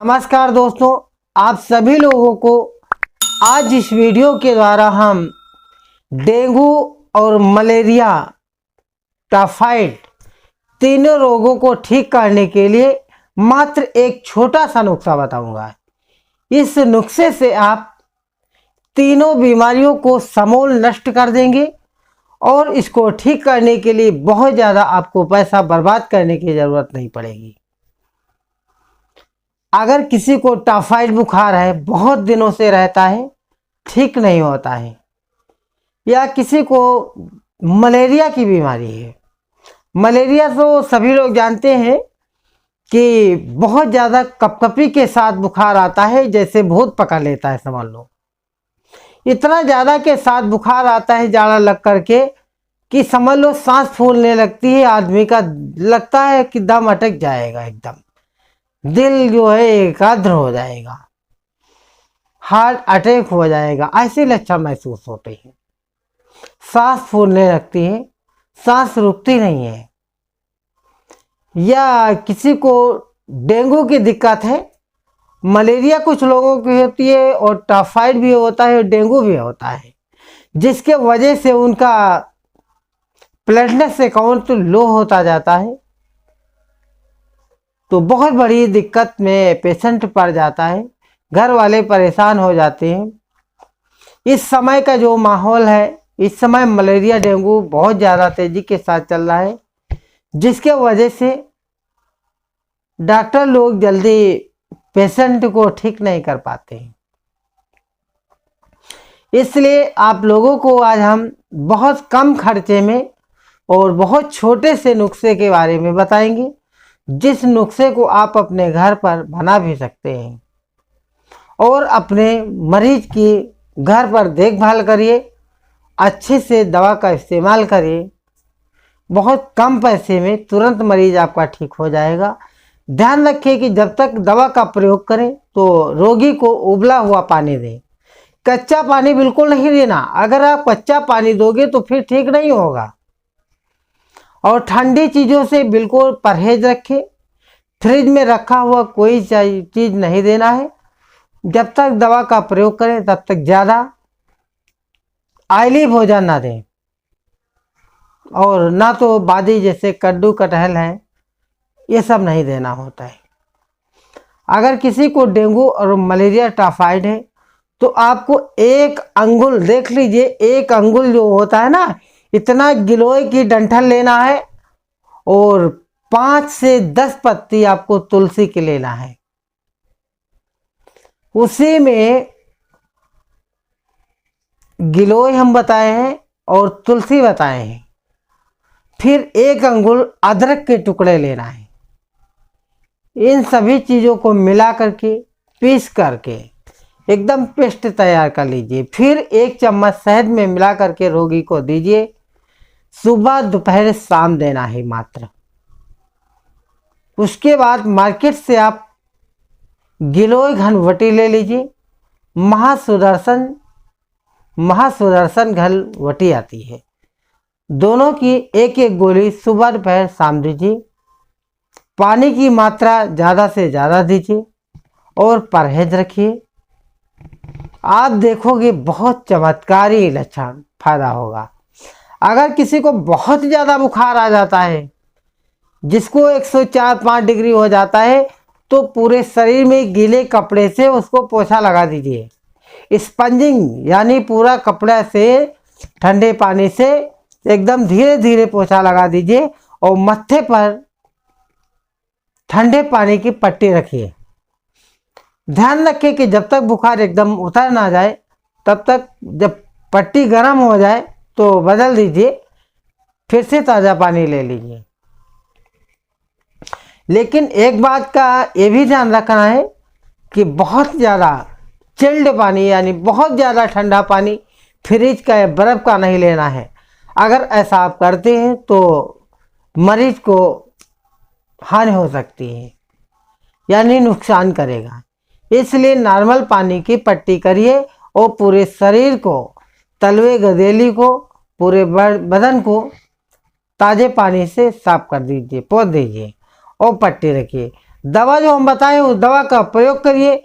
नमस्कार दोस्तों, आप सभी लोगों को आज इस वीडियो के द्वारा हम डेंगू और मलेरिया, टाइफाइड तीनों रोगों को ठीक करने के लिए मात्र एक छोटा सा नुस्खा बताऊंगा। इस नुस्खे से आप तीनों बीमारियों को समूल नष्ट कर देंगे और इसको ठीक करने के लिए बहुत ज़्यादा आपको पैसा बर्बाद करने की ज़रूरत नहीं पड़ेगी। अगर किसी को टाइफाइड बुखार है, बहुत दिनों से रहता है, ठीक नहीं होता है, या किसी को मलेरिया की बीमारी है। मलेरिया तो सभी लोग जानते हैं कि बहुत ज़्यादा कपकपी के साथ बुखार आता है, जैसे भूत पकड़ लेता है, समझ लो। इतना ज़्यादा के साथ बुखार आता है जाड़ा लग करके कि समझ लो सांस फूलने लगती है, आदमी का लगता है कि दम अटक जाएगा, एकदम दिल जो है एकाग्र हो जाएगा, हार्ट अटैक हो जाएगा, ऐसे लक्षण महसूस होते हैं। सांस फूलने लगती है, सांस रुकती नहीं है। या किसी को डेंगू की दिक्कत है, मलेरिया कुछ लोगों की होती है और टाइफाइड भी होता है, डेंगू भी होता है, जिसके वजह से उनका प्लेटलेट्स काउंट लो होता जाता है, तो बहुत बड़ी दिक्कत में पेशेंट पड़ जाता है। घर वाले परेशान हो जाते हैं। इस समय का जो माहौल है, इस समय मलेरिया डेंगू बहुत ज़्यादा तेजी के साथ चल रहा है, जिसके वजह से डॉक्टर लोग जल्दी पेशेंट को ठीक नहीं कर पाते हैं। इसलिए आप लोगों को आज हम बहुत कम खर्चे में और बहुत छोटे से नुस्खे के बारे में बताएंगे, जिस नुस्खे को आप अपने घर पर बना भी सकते हैं और अपने मरीज की घर पर देखभाल करिए, अच्छे से दवा का इस्तेमाल करिए। बहुत कम पैसे में तुरंत मरीज आपका ठीक हो जाएगा। ध्यान रखिए कि जब तक दवा का प्रयोग करें तो रोगी को उबला हुआ पानी दें, कच्चा पानी बिल्कुल नहीं देना। अगर आप कच्चा पानी दोगे तो फिर ठीक नहीं होगा। और ठंडी चीज़ों से बिल्कुल परहेज रखें। फ्रिज में रखा हुआ कोई चीज़ नहीं देना है। जब तक दवा का प्रयोग करें तब तक ज़्यादा ऑयली भोजन ना दें, और ना तो बादी जैसे कद्दू कटहल है, ये सब नहीं देना होता है। अगर किसी को डेंगू और मलेरिया टाइफाइड है तो आपको एक अंगुल, देख लीजिए, एक अंगुल जो होता है ना, इतना गिलोय की डंठल लेना है और 5 से 10 पत्ती आपको तुलसी की लेना है। उसी में गिलोय हम बताए हैं और तुलसी बताए हैं। फिर एक अंगुल अदरक के टुकड़े लेना है। इन सभी चीज़ों को मिला करके पीस करके एकदम पेस्ट तैयार कर लीजिए। फिर 1 चम्मच शहद में मिला करके रोगी को दीजिए। सुबह दोपहर शाम देना है मात्र। उसके बाद मार्केट से आप गिलोय घनवटी ले लीजिए। महासुदर्शन घनवटी आती है, दोनों की एक एक गोली सुबह दोपहर शाम दीजिए। पानी की मात्रा ज़्यादा से ज़्यादा दीजिए और परहेज रखिए। आप देखोगे बहुत चमत्कारी लक्षण फायदा होगा। अगर किसी को बहुत ज़्यादा बुखार आ जाता है, जिसको 104-5 डिग्री हो जाता है, तो पूरे शरीर में गीले कपड़े से उसको पोछा लगा दीजिए। स्पंजिंग यानी पूरा कपड़ा से ठंडे पानी से एकदम धीरे धीरे पोछा लगा दीजिए और मत्थे पर ठंडे पानी की पट्टी रखिए। ध्यान रखिए कि जब तक बुखार एकदम उतर ना जाए तब तक, जब पट्टी गर्म हो जाए तो बदल दीजिए, फिर से ताज़ा पानी ले लीजिए। लेकिन एक बात का ये भी ध्यान रखना है कि बहुत ज़्यादा चिल्ड पानी यानी बहुत ज़्यादा ठंडा पानी फ्रिज का या बर्फ़ का नहीं लेना है। अगर ऐसा आप करते हैं तो मरीज को हानि हो सकती है, यानी नुकसान करेगा। इसलिए नॉर्मल पानी की पट्टी करिए और पूरे शरीर को, तलवे गदेली को, पूरे बदन को ताज़े पानी से साफ कर दीजिए, पोंछ दीजिए और पट्टी रखिए। दवा जो हम बताएं उस दवा का प्रयोग करिए,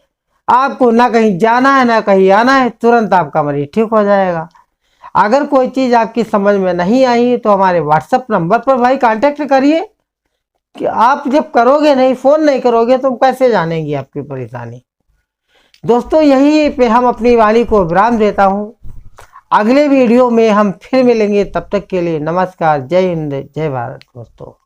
आपको ना कहीं जाना है ना कहीं आना है, तुरंत आपका मरीज ठीक हो जाएगा। अगर कोई चीज़ आपकी समझ में नहीं आई तो हमारे व्हाट्सएप नंबर पर भाई कांटेक्ट करिए। कि आप जब करोगे नहीं, फ़ोन नहीं करोगे तो हम कैसे जानेंगे आपकी परेशानी। दोस्तों यही पे हम अपनी वाणी को विराम देता हूँ। अगले वीडियो में हम फिर मिलेंगे, तब तक के लिए नमस्कार, जय हिंद, जय भारत दोस्तों।